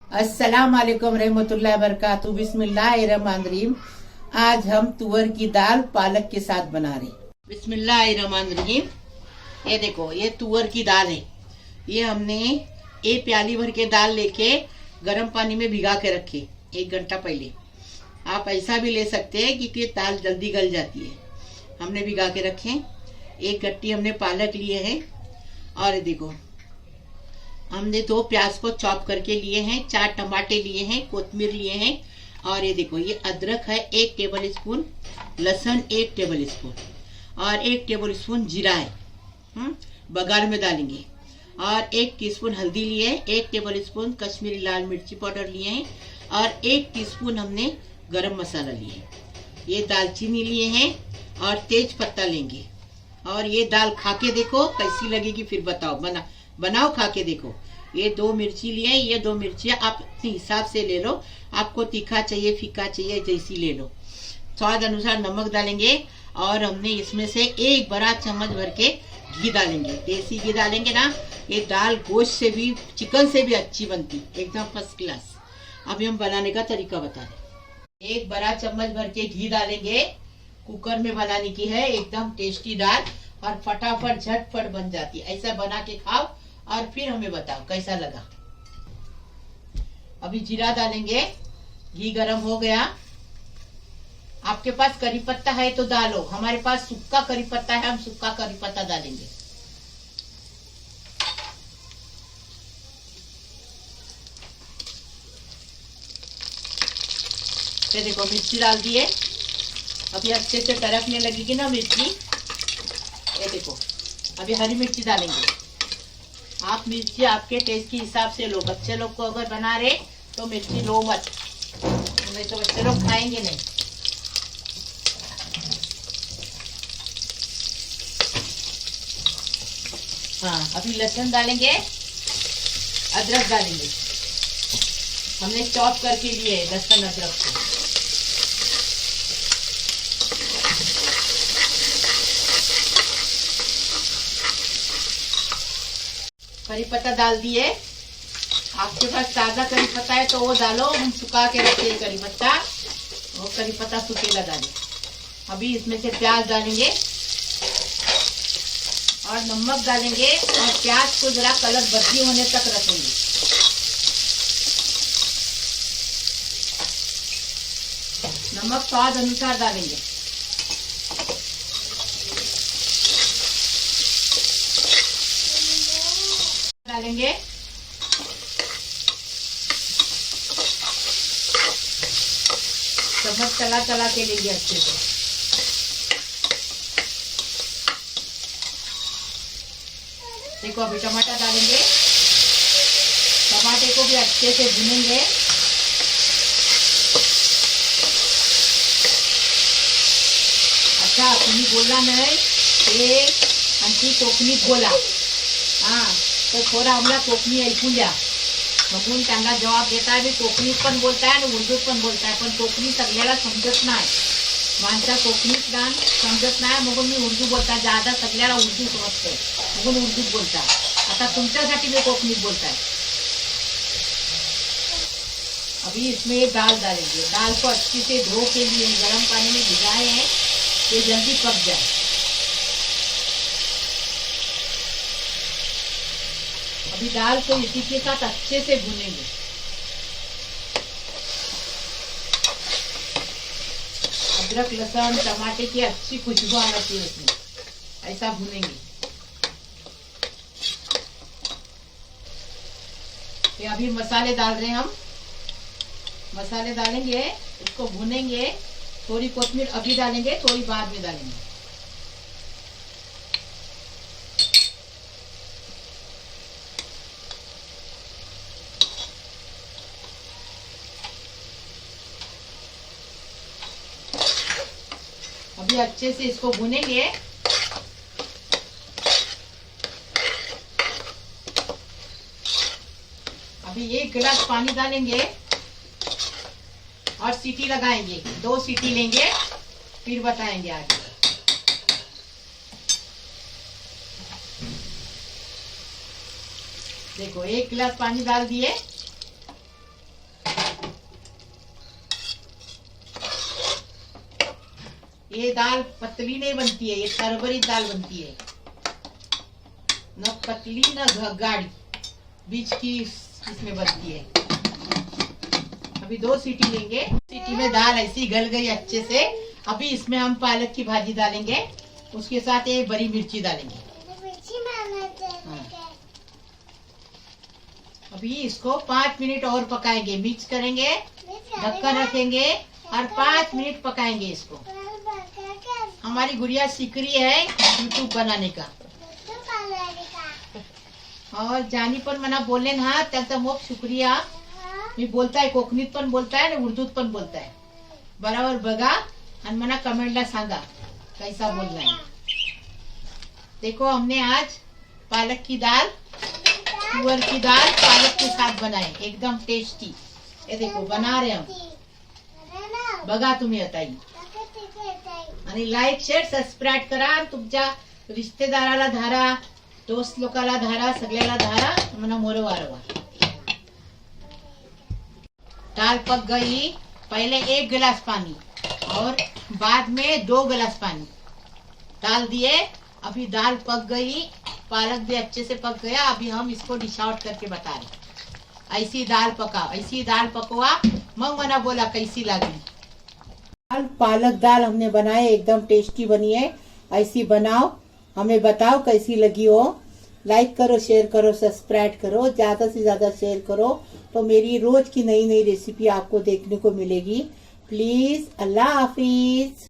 अस्सलाम वालेकुम रहमतुल्लाहि बरकातहू। बिस्मिल्लाहिर्रहमानिर्रहीम। आज हम तुअर की दाल पालक के साथ बना रहे। बिस्मिल्लाहिर्रहमानिर्रहीम। ये देखो, ये तुअर की दाल है। ये हमने एक प्याली भर के दाल लेके गर्म पानी में भिगा के रखी 1 घंटा पहले। आप ऐसा भी ले सकते हैं क्योंकि दाल जल्दी गल जाती है। हमने भिगा के रखे। 1 गट्टी हमने पालक लिए हैं। और ये देखो, हमने 2 प्याज को चॉप करके लिए हैं, 4 टमाटे लिए हैं, कोतमीर लिए हैं। और ये देखो, ये अदरक है 1 टेबल स्पून, लहसुन 1 टेबल स्पून और 1 टेबल स्पून जीरा है, बघार में डालेंगे। और 1 टीस्पून हल्दी लिए, 1 टेबल स्पून कश्मीरी लाल मिर्ची पाउडर लिए हैं और 1 टीस्पून हमने गरम मसाला लिए। ये दालचीनी लिए हैं और तेज पत्ता लेंगे। और ये दाल खा के देखो कैसी लगेगी, फिर बताओ। बनाओ, खा के देखो। ये 2 मिर्ची लिए, ये 2 मिर्चियाँ आप अपने हिसाब से ले लो। आपको तीखा चाहिए, फीका चाहिए, जैसी ले लो। स्वाद अनुसार नमक डालेंगे। और हमने इसमें से 1 बड़ा चम्मच भर के घी डालेंगे। देसी घी डालेंगे ना, ये दाल गोश्त से भी, चिकन से भी अच्छी बनती, एकदम फर्स्ट क्लास। अभी हम बनाने का तरीका बता रहे। 1 बड़ा चम्मच भर के घी डालेंगे। कुकर में बनाने की है, एकदम टेस्टी दाल और फटाफट झटपट बन जाती है। ऐसा बना के खाओ और फिर हमें बताओ कैसा लगा। अभी जीरा डालेंगे। घी गरम हो गया। आपके पास करी पत्ता है तो डालो, हमारे पास सूखा करी पत्ता है, हम सूखा करी पत्ता डालेंगे। ये देखो, मिर्ची डाल दिए। अभी अच्छे से टरकने लगेगी ना मिर्ची। ये देखो, अभी हरी मिर्ची डालेंगे। आप मिर्ची आपके टेस्ट के हिसाब से लो। बच्चे लोग को अगर बना रहे तो मिर्ची लो मत, नहीं तो बच्चे लोग खाएंगे नहीं। हाँ, अभी लहसुन डालेंगे, अदरक डालेंगे। हमने चॉप करके लिए लहसुन अदरक को। करी पत्ता डाल दिए। आपके पास ताजा करी पत्ता है तो वो डालो, हम सुखा के रखे करी पत्ता, वो करी पत्ता सूखेला डाले। अभी इसमें से प्याज डालेंगे और नमक डालेंगे और प्याज को जरा कलर बदली होने तक रखेंगे। नमक स्वाद अनुसार डालेंगे। डालेंगे चम्मच चला चला के लेंगे अच्छे से। देखो, अभी टमाटर डालेंगे। टमाटे को भी अच्छे से भुनेंगे। अच्छा, तुम्ही बोलला नाही ते आणखी कोकणीत बोला। हाँ, तो थोड़ा हमला कोकणी ऐकून द्या, म्हणून त्यांना जवाब देता मी कोकणीत पण बोलताय आणि उर्दूत पण बोलताय, पण कोकणी सगळ्याला समजत नाही। माणसा कोकणीत गाण समजत नाही, म्हणून मी उर्दू बोलता। ज्यादा सगळ्याला उर्दू समजते, म्हणून उर्दूत बोलता। आता तुमच्यासाठी मी कोकणीत बोलताय। अभी इसमें दाल डालेंगे। दाल को अच्छी से धो के लिए गर्म पानी में भिगाए हैं, ये जल्दी पक जाए। अभी दाल को इसी के साथ अच्छे से भुनेंगे। अदरक लहसुन टमाटे की अच्छी खुशबू आना चाहिए इसमें, ऐसा भुनेंगे। ये अभी मसाले डाल रहे हैं हम। मसाले डालेंगे, इसको भुनेंगे। थोड़ी कोतमीर अभी डालेंगे, थोड़ी बाद में डालेंगे। अभी अच्छे से इसको भुनेंगे। अभी 1 गिलास पानी डालेंगे और सीटी लगाएंगे। 2 सीटी लेंगे, फिर बताएंगे आगे। देखो 1 गिलास पानी डाल दिए। ये दाल पतली नहीं बनती है, ये सरबरी दाल बनती है, न पतली न गाढ़ी, बीच की इसमें बनती है। अभी 2 सीटी लेंगे, सीटी में दाल ऐसी गल गई अच्छे से। अभी इसमें हम पालक की भाजी डालेंगे, उसके साथ एक बड़ी मिर्ची डालेंगे। हाँ। अभी इसको 5 मिनट और पकाएंगे, मिक्स करेंगे, ढक्कन रखेंगे और 5 मिनट पकाएंगे इसको। हमारी गुड़िया सीख रही है यूट्यूब बनाने का, और जानी पण मना बोलले ना त्यांचा मोप शुक्रिया। मी बोलताय कोकणीत पण बोलताय आणि उर्दूत पण बोलताय, बराबर बघा आणि मना कमेंटला सांगा कैसा बोल रहा है। देखो हमने आज पालक की दाल, तुअर की दाल पालक के साथ बनाए, एकदम टेस्टी। ये देखो बना रहे हम, बघा तुम्ही आता आणि लाईक शेअर सबस्क्राईब करा, तुमच्या रिश्तेदाराला धारा, दोस्त लोकाला धारा, सगळ्याला धारा, मना मोर वारवा। दाल पक गई, पहले 1 गिलास पानी और बाद में 2 गिलास पानी डाल दिए। अभी दाल पक गई, पालक भी अच्छे से पक गया। अभी हम इसको डिश आउट करके बता रहे, ऐसी दाल पकाओ, ऐसी दाल पकवा, मग मना बोला कैसी लगी। दाल पालक दाल हमने बनाए, एकदम टेस्टी बनी है। ऐसी बनाओ, हमें बताओ कैसी लगी हो। लाइक करो, शेयर करो, सब्सक्राइब करो, ज्यादा से ज्यादा शेयर करो, तो मेरी रोज की नई नई रेसिपी आपको देखने को मिलेगी। प्लीज, अल्लाह हाफिज।